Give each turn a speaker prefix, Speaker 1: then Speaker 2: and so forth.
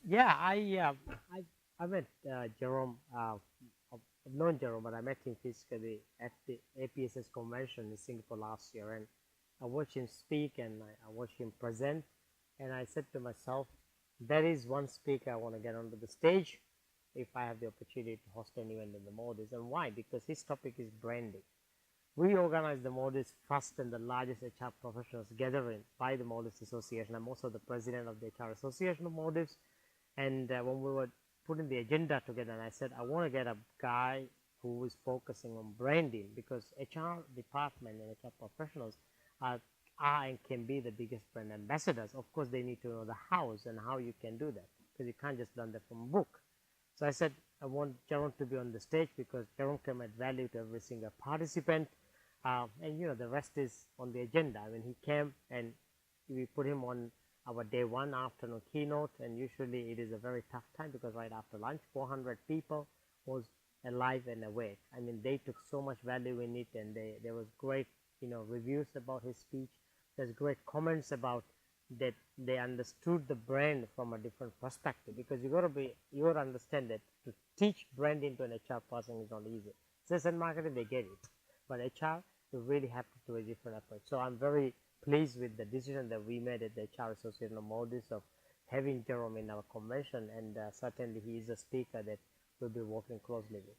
Speaker 1: Yeah, I met Jerome. I've known Jerome, but I met him physically at the APSS convention in Singapore last year, and I watched him speak and I watched him present, and I said to myself, there is one speaker I want to get onto the stage if I have the opportunity to host an event in the Maldives. And why? Because his topic is branding. We organize the Maldives first and the largest HR professionals gathering by the Maldives Association. I'm also the president of the HR Association of Maldives. And when we were putting the agenda together, and I said, I want to get a guy who is focusing on branding, because HR department and HR professionals are and can be the biggest brand ambassadors. Of course, they need to know the hows and how you can do that, because you can't just learn that from a book. So I said, I want Jerome to be on the stage because Jerome can add value to every single participant. And the rest is on the agenda. I mean, he came and we put him on our day one afternoon keynote, and usually it is a very tough time because right after lunch, 400 people was alive and awake. I mean, they took so much value in it, and there was great, reviews about his speech. There's great comments about that they understood the brand from a different perspective, because you got to understand that to teach branding to an HR person is not easy. Sales and marketing, they get it, but HR, you really have to do a different approach. So I'm very pleased with the decision that we made at the HR Association of Maldives of having Jerome in our convention, and certainly he is a speaker that we'll be working closely with.